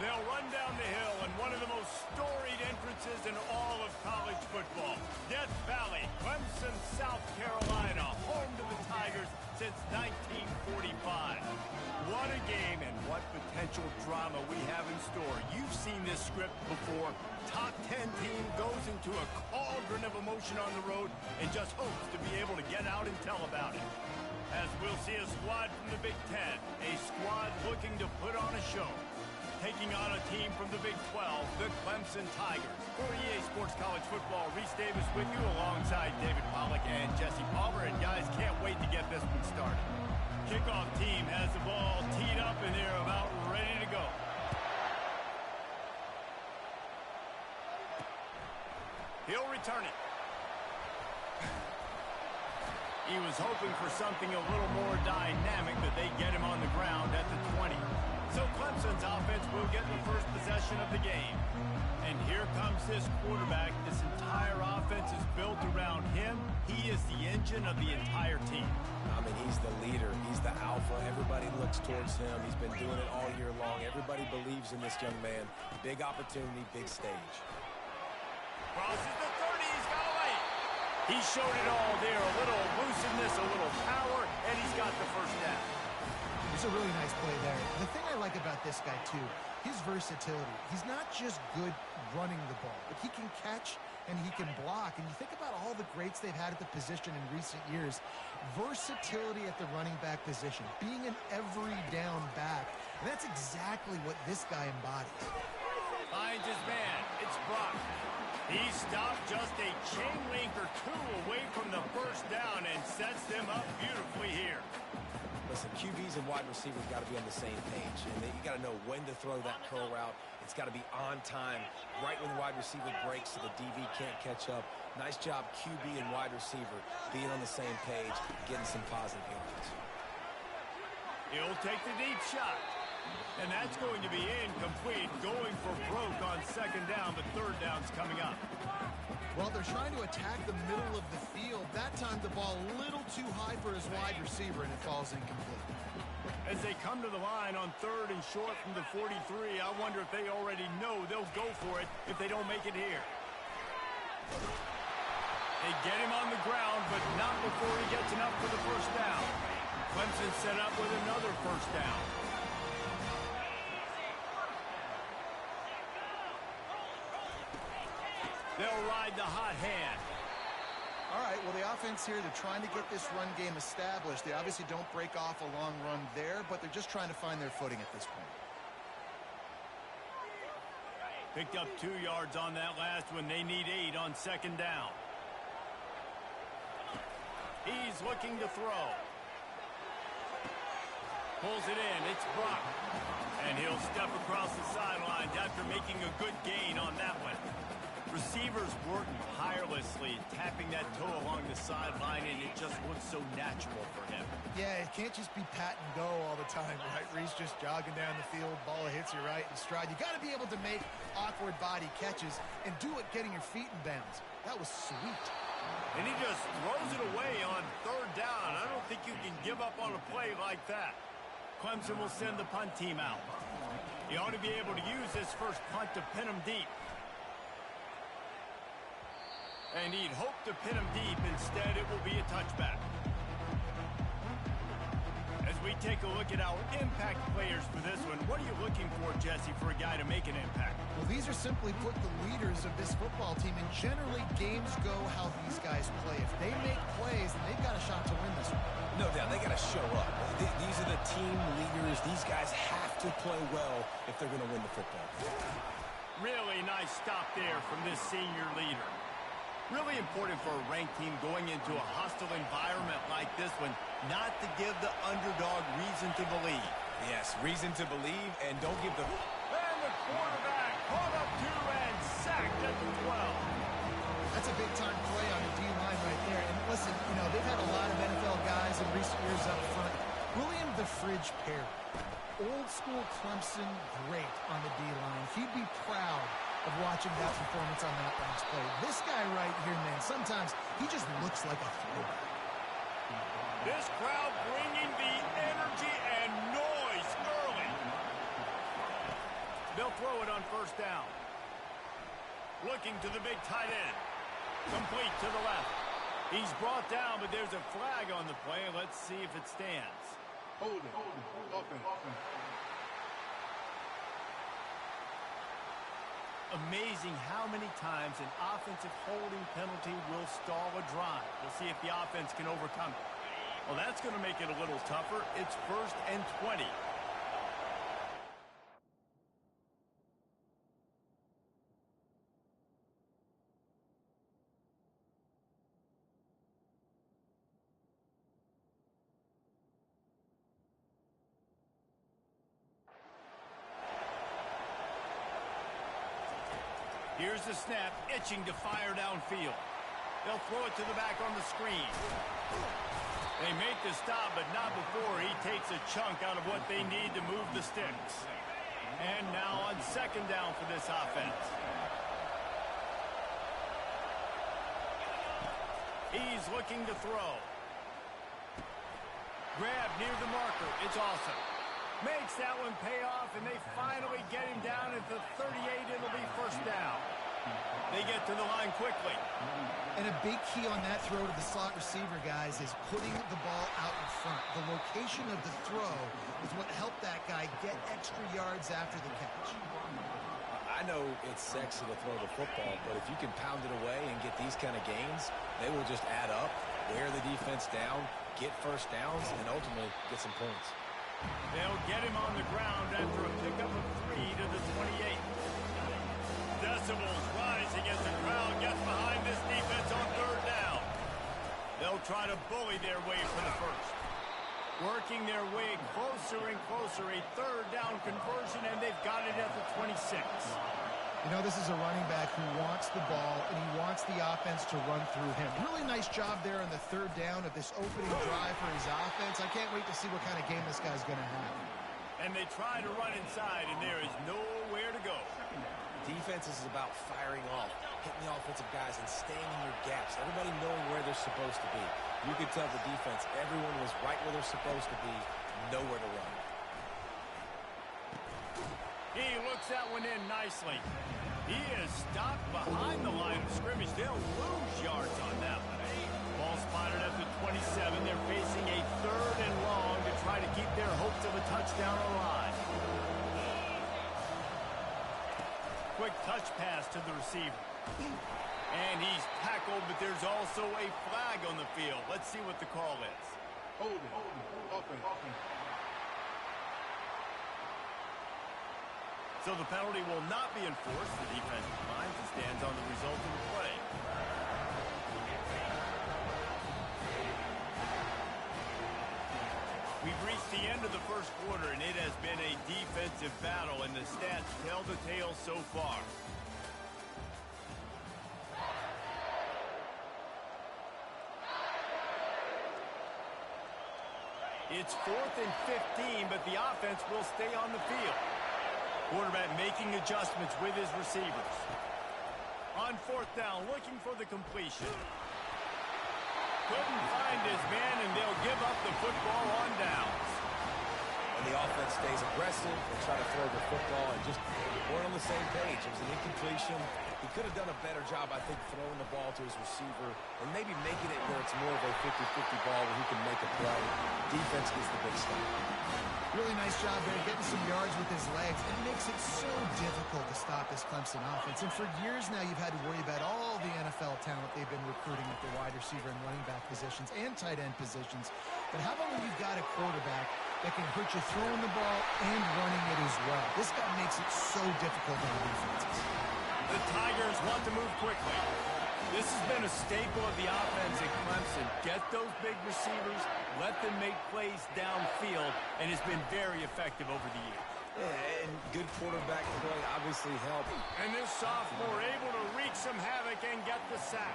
They'll run down the hill in one of the most storied entrances in all of college football. Death Valley, Clemson, South Carolina, home to the Tigers since 1945. What a game and what potential drama we have in store. You've seen this script before. Top 10 team goes into a cauldron of emotion on the road and just hopes to be able to get out and tell about it. As we'll see a squad from the Big Ten, a squad looking to put on a show. Taking on a team from the Big 12, the Clemson Tigers. For EA Sports College Football, Reese Davis with you alongside David Pollack and Jesse Palmer. And guys, can't wait to get this one started. Kickoff team has the ball teed up and they're about ready to go. He'll return it. He was hoping for something a little more dynamic, but they get him on the ground at the 20. So Clemson's offense will get the first possession of the game. And here comes this quarterback. This entire offense is built around him. He is the engine of the entire team. I mean, he's the leader. He's the alpha. Everybody looks towards him. He's been doing it all year long. Everybody believes in this young man. Big opportunity, big stage. Crosses the 30. He's got away. He showed it all there. A little elusiveness, a little power, and he's got the first down. It's a really nice play there. The thing I like about this guy, too, his versatility. He's not just good running the ball, but he can catch and he can block. And you think about all the greats they've had at the position in recent years. Versatility at the running back position, being an every down back. And that's exactly what this guy embodies. Finds his man. It's Brock. He stopped just a chain link or two away from the first down and sets them up beautifully here. Listen, QBs and wide receivers got to be on the same page. And you got to know when to throw that curl route. It's got to be on time, right when the wide receiver breaks so the DB can't catch up. Nice job, QB and wide receiver, being on the same page, getting some positive yards. He'll take the deep shot. And that's going to be incomplete, going for broke on second down, but third down's coming up. Well, they're trying to attack the middle of the field. That time the ball a little too high for his wide receiver, and it falls incomplete. As they come to the line on third and short from the 43, I wonder if they already know they'll go for it if they don't make it here. They get him on the ground, but not before he gets enough for the first down. Clemson set up with another first down. They'll ride the hot hand. All right, well, the offense here, they're trying to get this run game established. They obviously don't break off a long run there, but they're just trying to find their footing at this point. Picked up 2 yards on that last one. They need 8 on second down. He's looking to throw. Pulls it in. It's Brock. And he'll step across the sidelines after making a good gain on that one. Receivers working tirelessly, tapping that toe along the sideline, and it just looks so natural for him. Yeah, it can't just be pat and go all the time, right? Reese just jogging down the field, ball hits you right in stride. You got to be able to make awkward body catches and do it getting your feet in bounds. That was sweet. And he just throws it away on third down. I don't think you can give up on a play like that. Clemson will send the punt team out. He ought to be able to use this first punt to pin him deep. And he'd hope to pin him deep. Instead, it will be a touchback. As we take a look at our impact players for this one, what are you looking for, Jesse, for a guy to make an impact? Well, these are simply put the leaders of this football team, and generally games go how these guys play. If they make plays, then they've got a shot to win this one. No doubt, they got to show up. These are the team leaders. These guys have to play well if they're going to win the football. Really nice stop there from this senior leader. Really important for a ranked team going into a hostile environment like this one, not to give the underdog reason to believe. Yes, reason to believe, and don't give the... And the quarterback caught up to and sacked at the 12. That's a big-time play on the D-line right there. And listen, you know, they've had a lot of NFL guys in recent years up front. William the Fridge Perry, old-school Clemson great on the D-line. He'd be proud of watching that performance on that last play. This guy right here, man, sometimes he just looks like a throwback. This crowd bringing the energy and noise early. The They'll throw it on first down. Looking to the big tight end. Complete to the left. He's brought down, but there's a flag on the play. Let's see if it stands. Hold it. Offense. Amazing how many times an offensive holding penalty will stall a drive. We'll see if the offense can overcome it. Well, that's going to make it a little tougher. It's 1st and 20. Here's the snap, itching to fire downfield. They'll throw it to the back on the screen. They make the stop, but not before he takes a chunk out of what they need to move the sticks. And now on 2nd down for this offense. He's looking to throw. Grab near the marker. It's awesome. Makes that one pay off, and they finally get him down at the 38. It'll be 1st down. They get to the line quickly. And a big key on that throw to the slot receiver, guys, is putting the ball out in front. The location of the throw is what helped that guy get extra yards after the catch. I know it's sexy to throw the football, but if you can pound it away and get these kind of gains, they will just add up, wear the defense down, get 1st downs, and ultimately get some points. They'll get him on the ground after a pickup of 3 to the 28. Decibels rising as the crowd gets behind this defense on 3rd down. They'll try to bully their way for the 1st. Working their way closer and closer, a 3rd down conversion, and they've got it at the 26. You know, this is a running back who wants the ball, and he wants the offense to run through him. Really nice job there on the 3rd down of this opening drive for his offense. I can't wait to see what kind of game this guy's going to have. And they try to run inside, and there is nowhere to go. Defense is about firing off, hitting the offensive guys, and staying in your gaps. Everybody knowing where they're supposed to be. You could tell the defense, everyone was right where they're supposed to be, nowhere to run. He looks that one in nicely. He is stopped behind the line of scrimmage. They'll lose yards on that one. Ball spotted at the 27. They're facing a 3rd and long to try to keep their hopes of a touchdown alive. Quick touch pass to the receiver. And he's tackled, but there's also a flag on the field. Let's see what the call is. Hold it. Offense. So the penalty will not be enforced. The defense declines and stands on the result of the play. We've reached the end of the 1st quarter, and it has been a defensive battle, and the stats tell the tale so far. It's 4th and 15, but the offense will stay on the field. Quarterback making adjustments with his receivers. On 4th down, looking for the completion. Couldn't find his man, and they'll give up the football on downs. And the offense stays aggressive. They try to throw the football and just weren't on the same page. It was an incompletion. He could have done a better job, I think, throwing the ball to his receiver and maybe making it where it's more of a 50-50 ball where he can make a play. Defense gets the big stop. Really nice job there, getting some yards with his legs. It makes it so difficult to stop this Clemson offense. And for years now, you've had to worry about all the NFL talent they've been recruiting at the wide receiver and running back positions and tight end positions. But how about when you've got a quarterback that can hurt you throwing the ball and running it as well? This guy makes it so difficult on defenses. The Tigers want to move quickly. This has been a staple of the offense at Clemson. Get those big receivers, let them make plays downfield, and it's been very effective over the years. Yeah, and good quarterback play obviously helped. And this sophomore able to wreak some havoc and get the sack.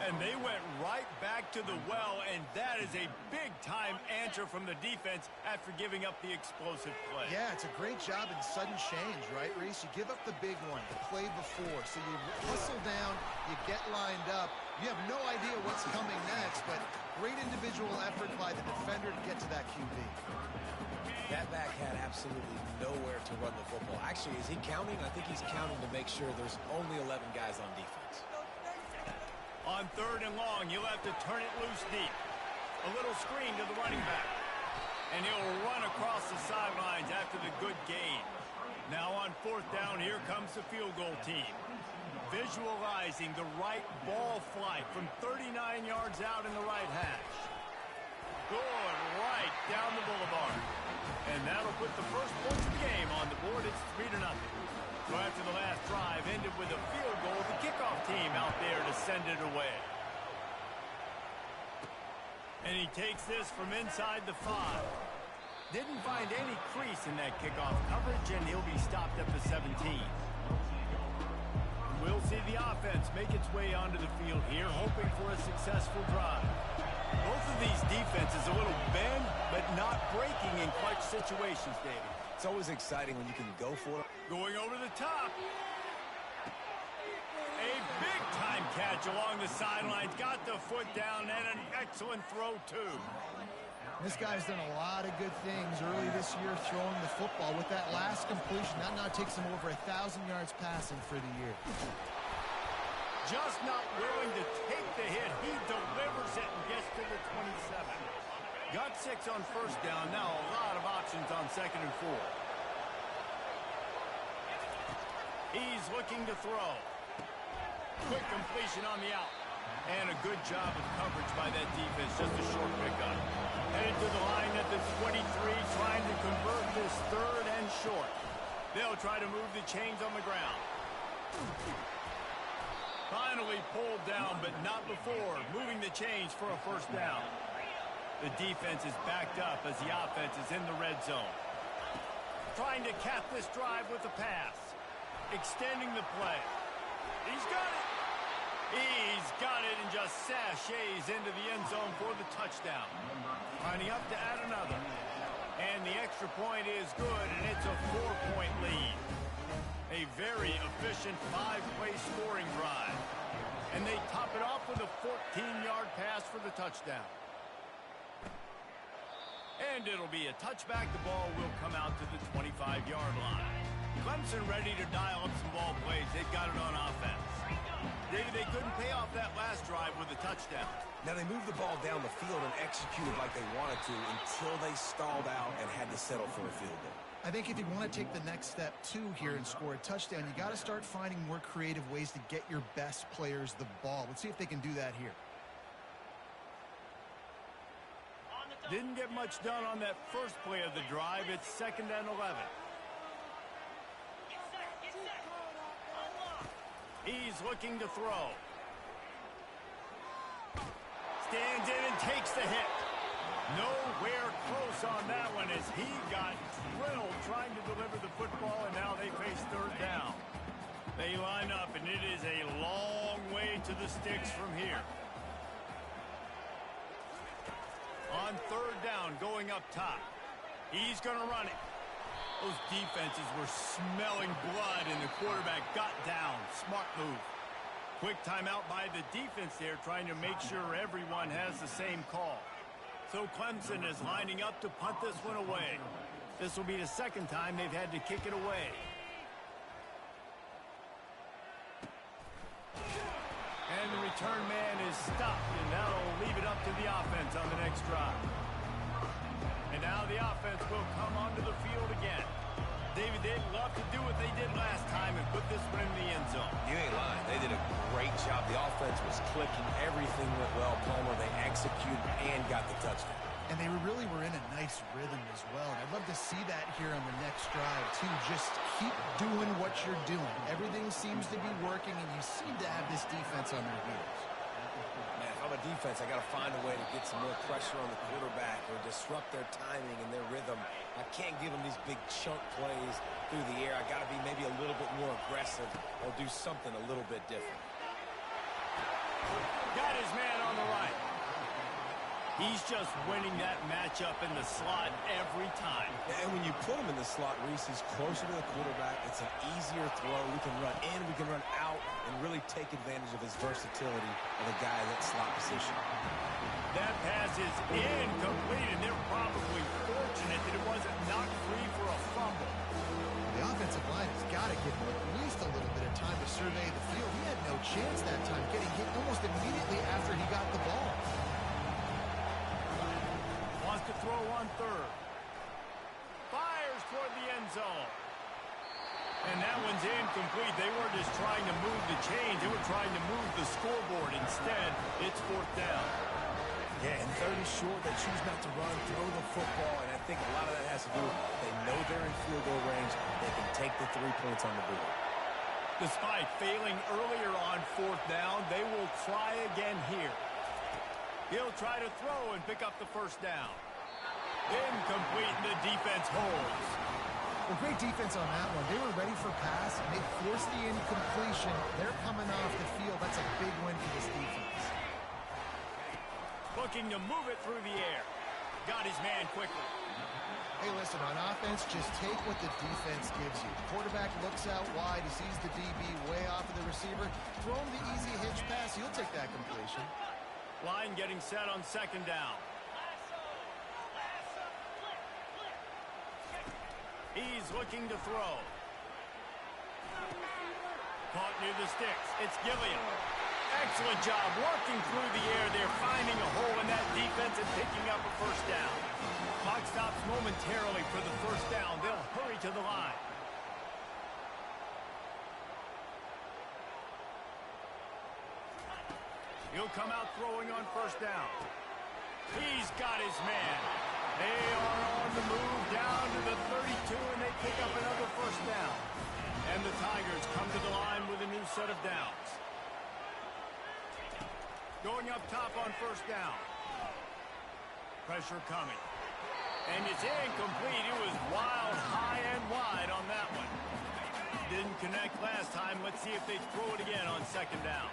And they went right back to the well, and that is a big-time answer from the defense after giving up the explosive play. Yeah, it's a great job in sudden change, right, Reese? You give up the big one, the play before, so you hustle down, you get lined up. You have no idea what's coming next, but great individual effort by the defender to get to that QB. That back had absolutely nowhere to run the football. Actually, is he counting? I think he's counting to make sure there's only 11 guys on defense. On 3rd and long, you'll have to turn it loose deep. A little screen to the running back. And he'll run across the sidelines after the good gain. Now on 4th down, here comes the field goal team. Visualizing the right ball flight from 39 yards out in the right hash. Good right down the boulevard. And that'll put the first points of the game on the board. It's 3-0. So after the last drive ended with a field goal, the kickoff team out there to send it away. And he takes this from inside the 5. Didn't find any crease in that kickoff coverage, and he'll be stopped at the 17. We'll see the offense make its way onto the field here, hoping for a successful drive. Both of these defenses a little bend, but not breaking in clutch situations, David. It's always exciting when you can go for it. Going over the top. A big-time catch along the sidelines. Got the foot down, and an excellent throw, too. This guy's done a lot of good things early this year throwing the football. With that last completion, that now takes him over 1,000 yards passing for the year. Just not willing to take the hit. He delivers it and gets to the 27. Got 6 on 1st down. Now a lot of options on 2nd and 4. He's looking to throw. Quick completion on the out. And a good job of coverage by that defense. Just a short pickup. Headed to the line at the 23, trying to convert this 3rd and short. They'll try to move the chains on the ground. Finally pulled down, but not before moving the chains for a 1st down. The defense is backed up as the offense is in the red zone. Trying to cap this drive with a pass. Extending the play. He's got it. He's got it and just sashays into the end zone for the touchdown. Lining up to add another. And the extra point is good, and it's a 4-point lead. A very efficient 5-play scoring drive. And they top it off with a 14-yard pass for the touchdown. And it'll be a touchback. The ball will come out to the 25-yard line. Clemson ready to dial up some ball plays. They've got it on offense. They couldn't pay off that last drive with a touchdown. Now they moved the ball down the field and executed like they wanted to until they stalled out and had to settle for a field goal. I think if you want to take the next step, too, here and score a touchdown, you got to start finding more creative ways to get your best players the ball. Let's see if they can do that here. Didn't get much done on that first play of the drive. It's 2nd and 11. He's looking to throw. Stands in and takes the hit. Nowhere close on that one as he got drilled trying to deliver the football, and now they face 3rd down. They line up, and it is a long way to the sticks from here. On 3rd down, going up top. He's going to run it. Those defenses were smelling blood, and the quarterback got down. Smart move. Quick timeout by the defense there, trying to make sure everyone has the same call. So Clemson is lining up to punt this one away. This will be the 2nd time they've had to kick it away. And the return man is stopped, and that'll leave it up to the offense on the next drive. And now the offense will come onto the field again. David, they'd love to do what they did last time and put this one in the end zone. You ain't lying. They did a great job. The offense was clicking. Everything went well. Palmer, they executed and got the touchdown. And they really were in a nice rhythm as well. And I'd love to see that here on the next drive, too. Just keep doing what you're doing. Everything seems to be working, and you seem to have this defense on their heels. Man, if I'm a defense, I got to find a way to get some more pressure on the quarterback or disrupt their timing and their rhythm. I can't give them these big chunk plays through the air. I got to be maybe a little bit more aggressive or do something a little bit different. Got his man on the right. He's just winning that matchup in the slot every time. And when you put him in the slot, Reese, he's closer to the quarterback. It's an easier throw. We can run in, we can run out, and really take advantage of his versatility of the guy in that slot position. That pass is incomplete, and they're probably fortunate that it wasn't knocked free for a fumble. The offensive line has got to give him at least a little bit of time to survey the field. He had no chance that time, getting hit almost immediately after he got the ball. Wants to throw on third. Fires toward the end zone. And that one's incomplete. They weren't just trying to move the chains. They were trying to move the scoreboard. Instead, it's fourth down. Yeah, and third is short. They choose not to run, throw the football, and I think a lot of that has to do with they know they're in field goal range. They can take the 3 points on the board. Despite failing earlier on fourth down, they will try again here. He'll try to throw and pick up the first down. Incomplete, and the defense holds. Well, great defense on that one. They were ready for pass, and they forced the incompletion. They're coming off the field. That's a big win for this defense. Looking to move it through the air. Got his man quickly. Hey, listen, on offense, just take what the defense gives you. The quarterback looks out wide. He sees the DB way off of the receiver. Throw him the easy hitch pass. He'll take that completion. Line getting set on second down. He's looking to throw. Caught near the sticks. It's Gilliam. Excellent job working through the air. They're finding a hole in that defense and picking up a first down. Clock stops momentarily for the first down. They'll hurry to the line. He'll come out throwing on first down. He's got his man. They are on the move down to the 32, and they pick up another first down. And the Tigers come to the line with a new set of downs. Going up top on first down. Pressure coming. And it's incomplete. It was wild, high and wide on that one. Didn't connect last time. Let's see if they throw it again on second down.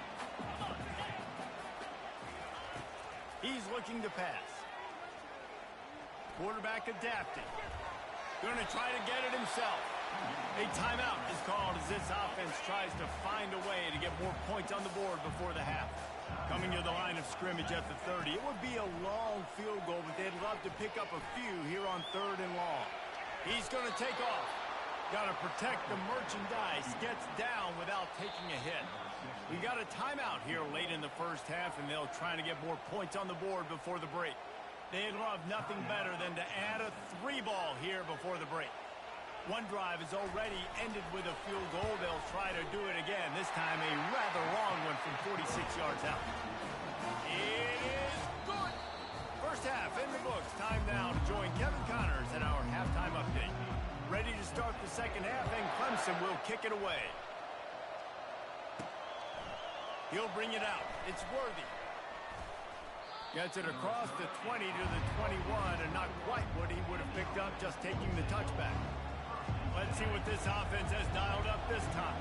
He's looking to pass. Quarterback adapting. Going to try to get it himself. A timeout is called as this offense tries to find a way to get more points on the board before the half. Coming to the line of scrimmage at the 30. It would be a long field goal, but they'd love to pick up a few here on third and long. He's going to take off. Got to protect the merchandise. Gets down without taking a hit. We got a timeout here late in the first half, and they'll try to get more points on the board before the break. They'd love nothing better than to add a 3-ball here before the break. One drive has already ended with a field goal. They'll try to do it again. This time a rather long one from 46 yards out. It is good. First half in the books. Time now to join Kevin Connors at our halftime update. Ready to start the second half, and Clemson will kick it away. He'll bring it out. It's Worthy. Gets it across the 20 to the 21, and not quite what he would have picked up just taking the touchback. Let's see what this offense has dialed up this time.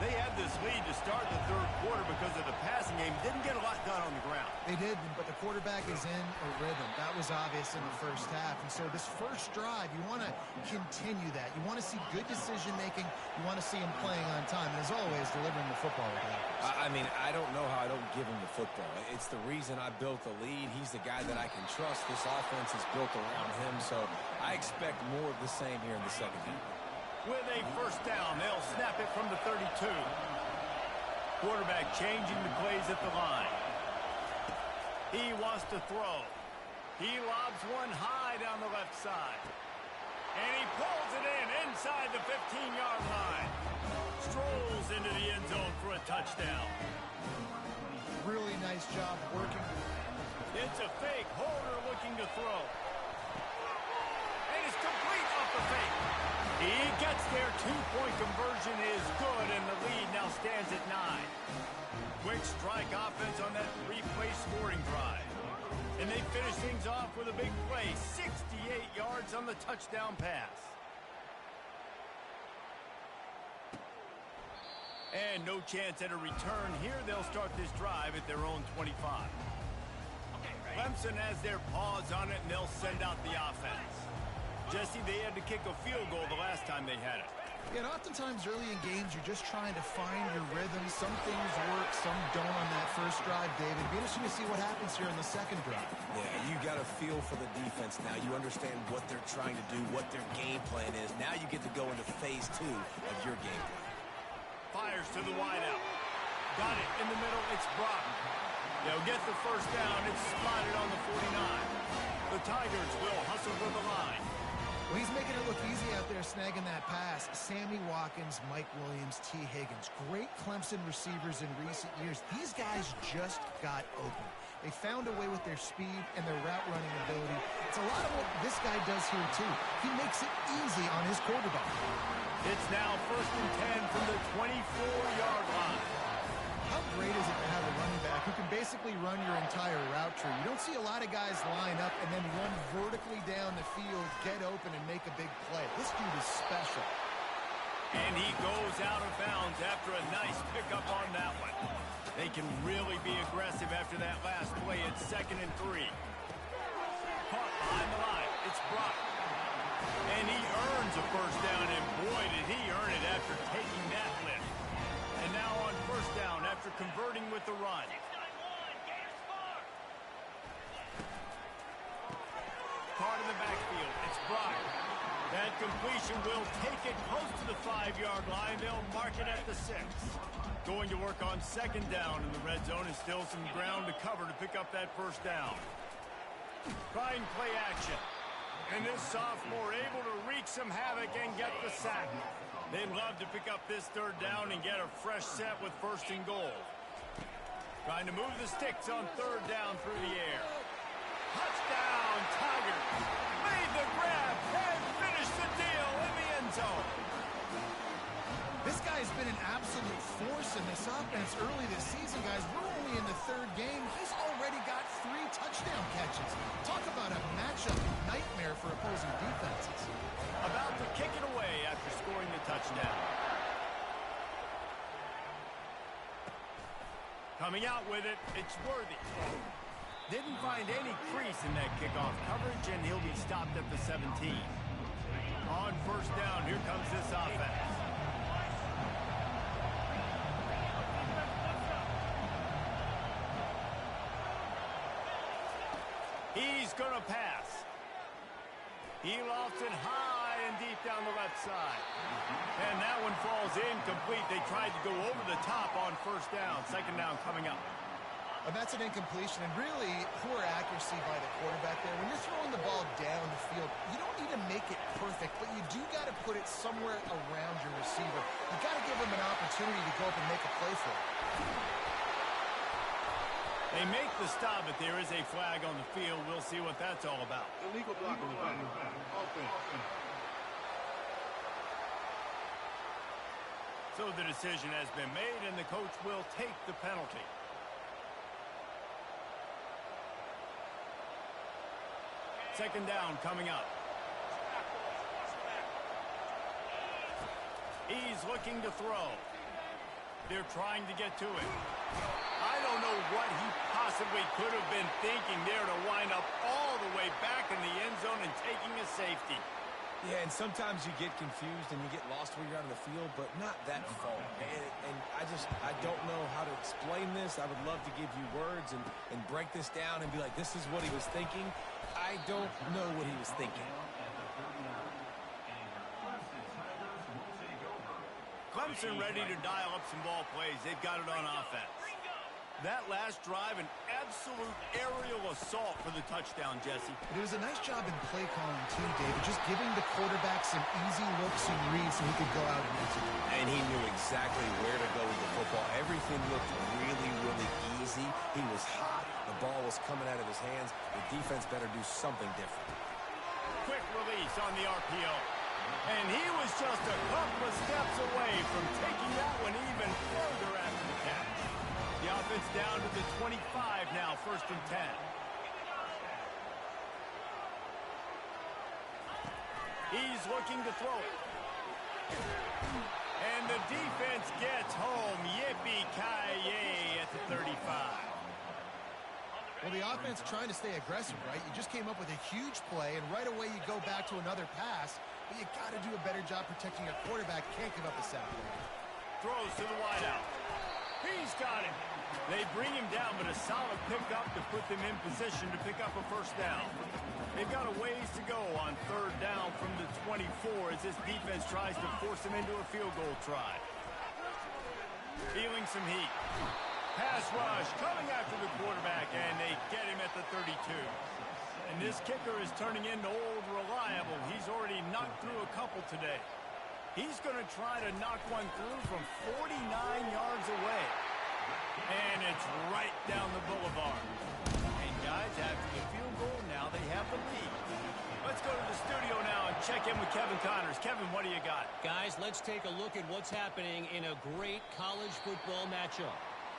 They had this lead to start the third quarter because of the passing game. Didn't get a lot done on the ground. They did, but the quarterback is in a rhythm. That was obvious in the first half. And so this first drive, you want to continue that. You want to see good decision-making. You want to see him playing on time. And as always, delivering the football with that. I mean, I don't know how I don't give him the football. It's the reason I built the lead. He's the guy that I can trust. This offense is built around him. So I expect more of the same here in the second half. With a first down, they'll snap it from the 32. Quarterback changing the plays at the line. He wants to throw. He lobs one high down the left side. And he pulls it in inside the 15-yard line. Strolls into the end zone for a touchdown. Really nice job working. It's a fake. Holder looking to throw. And it's complete off the fake. He gets there. 2-point conversion is good, and the lead now stands at 9. Quick strike offense on that 3-play scoring drive. And they finish things off with a big play. 68 yards on the touchdown pass. And no chance at a return here. They'll start this drive at their own 25. Clemson has their paws on it, and they'll send out the offense. Jesse, they had to kick a field goal the last time they had it. Yeah, and oftentimes early in games, you're just trying to find your rhythm. Some things work, some don't on that first drive, David. Be interesting to see what happens here in the second drive. Yeah, you got a feel for the defense now. You understand what they're trying to do, what their game plan is. Now you get to go into phase 2 of your game plan. Fires to the wideout. Got it in the middle. It's Brock. They'll get the first down. It's spotted on the 49. The Tigers will hustle for the line. Well, he's making it look easy out there snagging that pass. Sammy Watkins, Mike Williams, T. Higgins. Great Clemson receivers in recent years. These guys just got open. They found a way with their speed and their route running ability. It's a lot of what this guy does here, too. He makes it easy on his quarterback. It's now 1st and 10 from the 24-yard line. How great is it to have a running back who can basically run your entire route tree? You don't see a lot of guys line up and then run vertically down the field, get open, and make a big play. This dude is special. And he goes out of bounds after a nice pickup on that one. They can really be aggressive after that last play. It's 2nd and 3. Caught behind the line. It's Brock. And he earns a first down, and boy, did he earn it after taking that lift. And now on first down after converting with the run. Caught in the backfield. It's Brock. That completion will take it close to the 5-yard line. They'll mark it at the 6. Going to work on 2nd down in the red zone, and still some ground to cover to pick up that first down. Trying play action. And this sophomore able to wreak some havoc and get the sack. They'd love to pick up this 3rd down and get a fresh set with 1st and goal. Trying to move the sticks on 3rd down through the air. Touchdown, Tigers. Made the grab and finished the deal in the end zone. This guy's been an absolute force in this offense early this season, guys. We're only in the 3rd game. He's already got 3 touchdown catches. Talk about a matchup nightmare for opposing defenses. About to kick it away after scoring the touchdown. Coming out with it, it's Worthy. Didn't find any crease in that kickoff coverage, and he'll be stopped at the 17. On first down, here comes this offense. He's going to pass. He lofts it high and deep down the left side. And that one falls incomplete. They tried to go over the top on first down. 2nd down coming up. And that's an incompletion, and really poor accuracy by the quarterback there. When you're throwing the ball down the field, you don't need to make it perfect, but you do got to put it somewhere around your receiver. You got to give him an opportunity to go up and make a play for it. They make the stop, but there is a flag on the field. We'll see what that's all about. Illegal blocking. Offense. So the decision has been made, and the coach will take the penalty. Second down coming up. He's looking to throw. They're trying to get to it. I don't know what he possibly could have been thinking there to wind up all the way back in the end zone and taking a safety. Yeah, and sometimes you get confused and you get lost when you're out of the field, but not that far. And I don't know how to explain this. I would love to give you words and break this down and be like, this is what he was thinking. I don't know what he was thinking. Clemson ready to dial up some ball plays. They've got it on offense. That last drive, an absolute aerial assault for the touchdown, Jesse. It was a nice job in play calling, too, David. Just giving the quarterback some easy looks and reads so he could go out and execute. And he knew exactly where to go with the football. Everything looked really, really easy. He was hot. The ball was coming out of his hands. The defense better do something different. Quick release on the RPO. And he was just a couple of steps away from taking that one even further after the catch. The offense down to the 25 now, 1st and 10. He's looking to throw it. And the defense gets home. Yippee-ki-yay at the 35. Well, the offense trying to stay aggressive, right? You just came up with a huge play, and right away you go back to another pass, but you got to do a better job protecting your quarterback. Can't give up a sack. Throws to the wideout. He's got it. They bring him down, but a solid pickup to put them in position to pick up a first down. They've got a ways to go on third down from the 24 as this defense tries to force them into a field goal try. Feeling some heat. Pass rush coming after the quarterback, and they get him at the 32. And this kicker is turning into old reliable. He's already knocked through a couple today. He's going to try to knock one through from 49 yards away. And it's right down the boulevard. And guys, after the field goal, now they have the lead. Let's go to the studio now and check in with Kevin Connors. Kevin, what do you got? Guys, let's take a look at what's happening in a great college football matchup.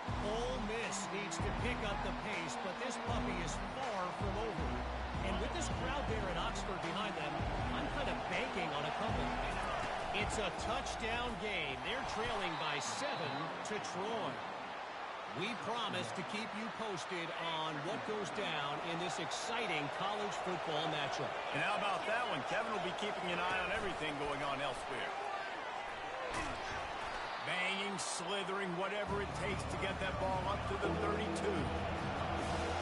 Ole Miss needs to pick up the pace, but this puppy is far from over. And with this crowd there in Oxford behind them, I'm kind of banking on a comeback. It's a touchdown game. They're trailing by 7 to Troy. We promise to keep you posted on what goes down in this exciting college football matchup. And how about that one? Kevin will be keeping an eye on everything going on elsewhere. Banging, slithering, whatever it takes to get that ball up to the 32.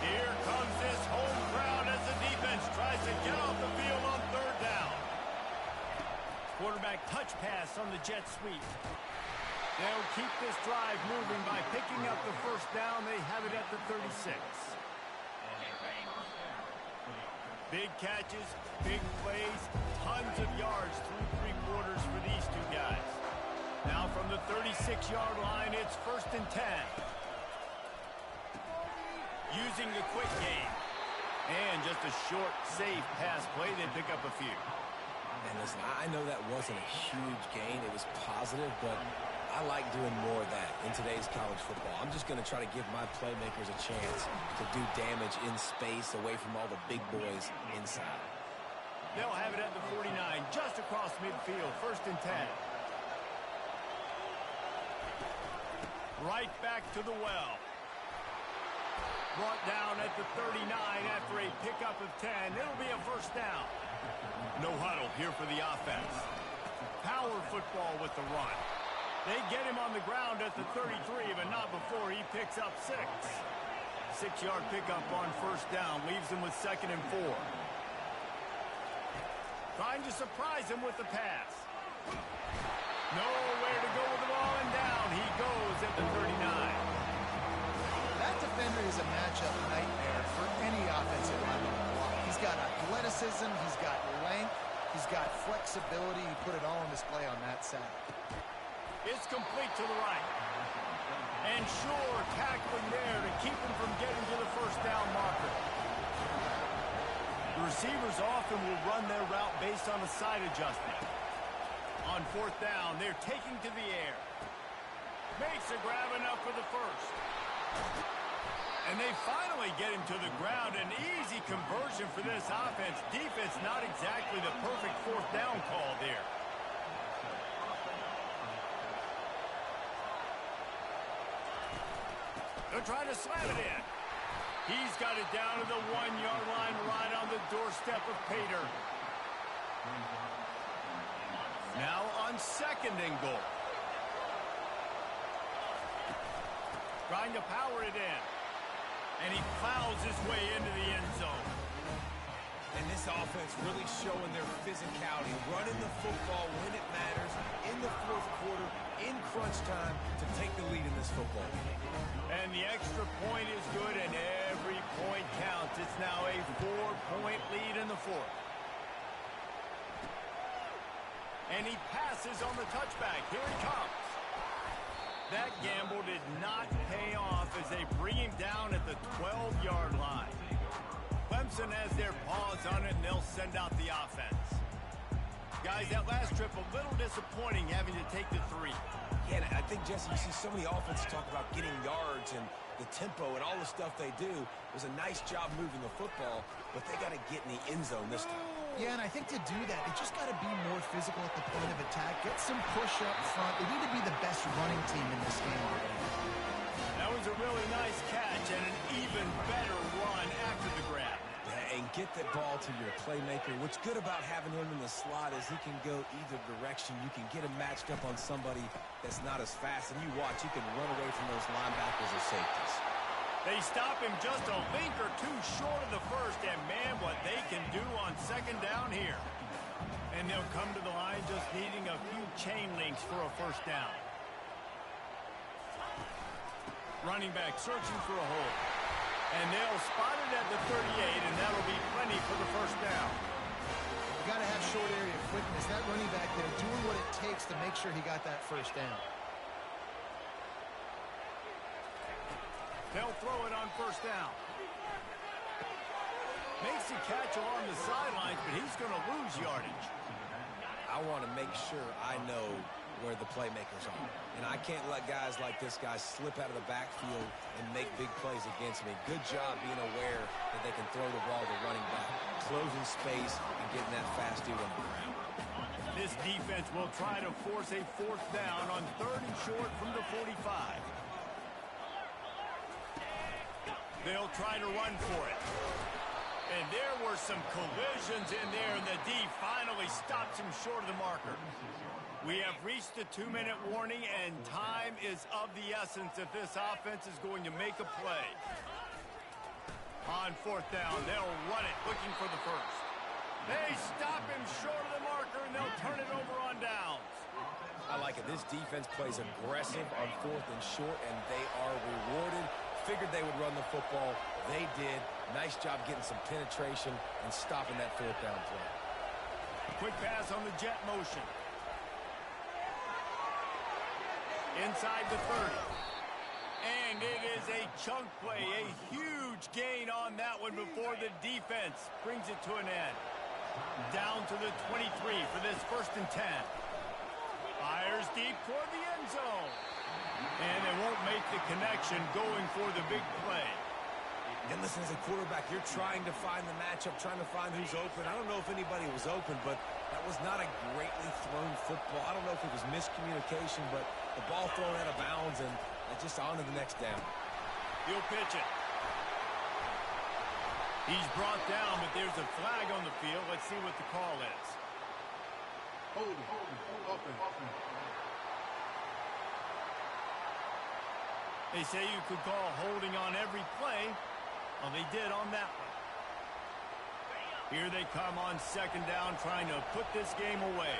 Here comes this home crowd as the defense tries to get off the field on third down. Quarterback touch pass on the jet sweep. They'll keep this drive moving by picking up the first down. They have it at the 36. Big catches, big plays, tons of yards through three quarters for these two guys. Now from the 36-yard line, it's 1st and 10. Using the quick game. And just a short, safe pass play. They pick up a few. And listen, I know that wasn't a huge gain. It was positive, but I like doing more of that in today's college football. I'm just going to try to give my playmakers a chance to do damage in space away from all the big boys inside. They'll have it at the 49, just across midfield. 1st and 10. Right back to the well. Brought down at the 39 after a pickup of 10. It'll be a first down. No huddle here for the offense. Power football with the run. They get him on the ground at the 33, but not before he picks up 6. 6-yard pickup on first down. Leaves him with 2nd and 4. Trying to surprise him with the pass. Nowhere to go with the ball, and down he goes at the 39. That defender is a matchup nightmare for any offensive lineman. He's got athleticism, he's got length, he's got flexibility. He put it all on display on that sack. It's complete to the right. And sure, tackling there to keep him from getting to the first down marker. The receivers often will run their route based on a side adjustment. On 4th down, they're taking to the air. Makes a grab enough for the first. And they finally get him to the ground. An easy conversion for this offense. Defense not exactly the perfect 4th down call there. They're trying to slam it in. He's got it down to the 1-yard line right on the doorstep of Pater. Now on 2nd and goal. Trying to power it in. And he plows his way into the end zone. And this offense really showing their physicality, running the football when it matters, in the 4th quarter, in crunch time, to take the lead in this football game. And the extra point is good, and every point counts. It's now a 4-point lead in the 4th. And he passes on the touchback. Here he comes. That gamble did not pay off as they bring him down at the 12-yard line. Clemson has their paws on it, and they'll send out the offense. Guys, that last trip, a little disappointing having to take the 3. Yeah, and I think, Jesse, you see so many offenses talk about getting yards and the tempo and all the stuff they do. It was a nice job moving the football, but they got to get in the end zone this time. Yeah, and I think to do that, they just got to be more physical at the point of attack. Get some push up front. They need to be the best running team in this game. That was was a really nice catch and an even better run after the grab. Yeah, and get that ball to your playmaker. What's good about having him in the slot is he can go either direction. You can get him matched up on somebody that's not as fast, and you watch, he can run away from those linebackers or safeties. They stop him just a link or two short of the first, and man, what they can do on second down here. And they'll come to the line just needing a few chain links for a first down. Running back searching for a hole. And they'll spot it at the 38, and that'll be plenty for the first down. You got to have short area quickness. That running back there doing what it takes to make sure he got that first down. They'll throw it on first down. Makes the catch along the sidelines, but he's going to lose yardage. I want to make sure I know where the playmakers are. And I can't let guys like this guy slip out of the backfield and make big plays against me. Good job being aware that they can throw the ball to running back, closing space, and getting that fast dude on the ground. This defense will try to force a fourth down on 3rd and short from the 45. They'll try to run for it. And there were some collisions in there, and the D finally stops him short of the marker. We have reached the 2-minute warning, and time is of the essence if this offense is going to make a play. On 4th down, they'll run it, looking for the first. They stop him short of the marker, and they'll turn it over on downs. I like it. This defense plays aggressive on 4th and short, and they are rewarded. Figured they would run the football. They did. Nice job getting some penetration and stopping that 4th down play. Quick pass on the jet motion. Inside the 30. And it is a chunk play, a huge gain on that one before the defense brings it to an end. Down to the 23 for this 1st and 10. Fires deep toward the end zone. And they won't make the connection going for the big play. And listen, as a quarterback, you're trying to find the matchup, trying to find who's open. I don't know if anybody was open, but that was not a greatly thrown football. I don't know if it was miscommunication, but the ball thrown out of bounds and just on to the next down. He'll pitch it. He's brought down, but there's a flag on the field. Let's see what the call is. Holding. Open. They say you could call holding on every play. Well, they did on that one. Here they come on 2nd down, trying to put this game away.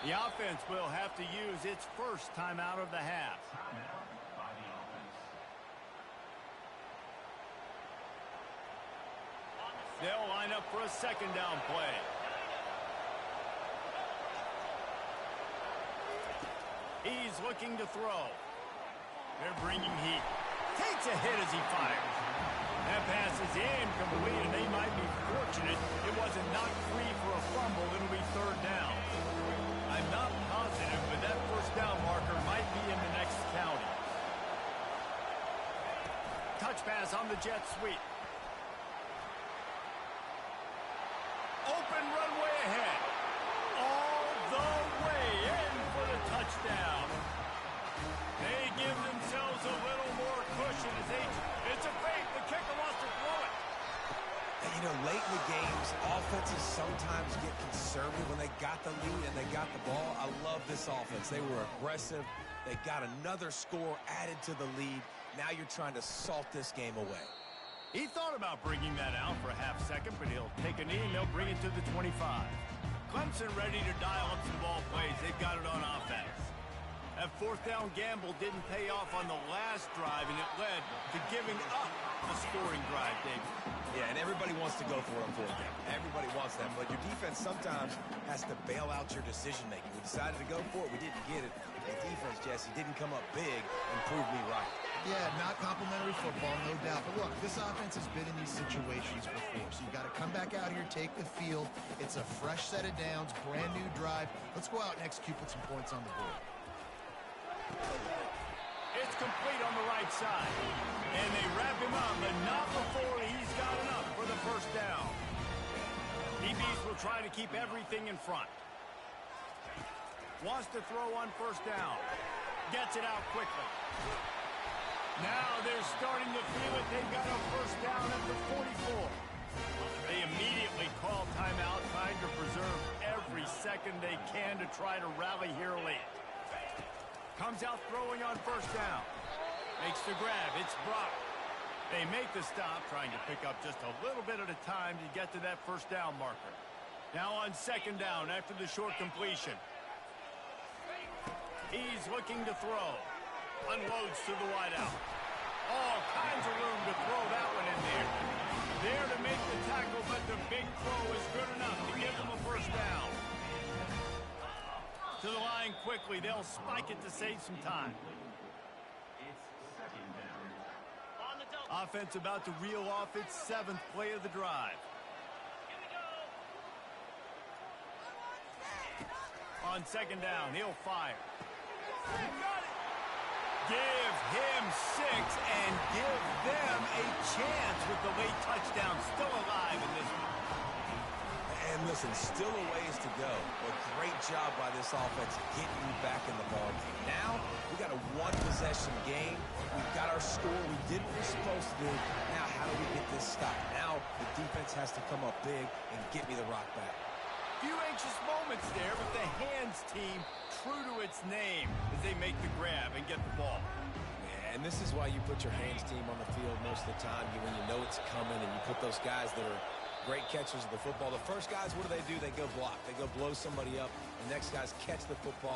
The offense will have to use its first timeout of the half. They'll line up for a 2nd down play. He's looking to throw. They're bringing heat. Takes a hit as he fires. That pass is incomplete, and they might be fortunate it wasn't knocked free for a fumble. It'll be 3rd down. I'm not positive, but that 1st down marker might be in the next county. Touch pass on the jet sweep. Open runway ahead. All the way in for the touchdown. They give themselves a little more cushion as it's a fake. The kicker wants to throw it. And, you know, late in the games, offenses sometimes get conservative when they got the lead and they got the ball. I love this offense. They were aggressive. They got another score added to the lead. Now you're trying to salt this game away. He thought about bringing that out for a half second, but he'll take a knee and they'll bring it to the 25. Clemson ready to dial up some ball plays. They've got it on offense. That 4th down gamble didn't pay off on the last drive, and it led to giving up a scoring drive, David. Yeah, and everybody wants to go for it on 4th down. Everybody wants that, but your defense sometimes has to bail out your decision-making. We decided to go for it. We didn't get it. The defense, Jesse, didn't come up big and prove me right. Yeah, not complimentary football, no doubt. But look, this offense has been in these situations before. So you've got to come back out here, take the field. It's a fresh set of downs, brand new drive. Let's go out and execute, put some points on the board. It's complete on the right side. And they wrap him up, but not before he's got enough for the first down. DBs will try to keep everything in front. Wants to throw on first down. Gets it out quickly. Now they're starting to feel it. They've got a first down at the 44. They immediately call timeout, trying to preserve every second they can to try to rally here late. Comes out throwing on first down. Makes the grab. It's Brock. They make the stop, trying to pick up just a little bit at a time to get to that first down marker. Now on second down after the short completion. He's looking to throw. Unloads to the wideout. All kinds of room to throw that one in there. There to make the tackle, but the big throw is good enough to give them a first down. To the line quickly. They'll spike it to save some time. Offense about to reel off its 7th play of the drive. On second down, he'll fire. Give him 6 and give them a chance with the late touchdown still alive in this one. And listen, still a ways to go. But great job by this offense getting you back in the ballgame. Now, we got a one-possession game. We've got our score. We did what we're supposed to do. Now, how do we get this stopped? Now, the defense has to come up big and get me the rock back. Few anxious moments there, but the hands team true to its name as they make the grab and get the ball. And this is why you put your hands team on the field most of the time, when you know it's coming, and you put those guys that are great catchers of the football. The first guys, what do? They go block. They go blow somebody up. The next guys catch the football.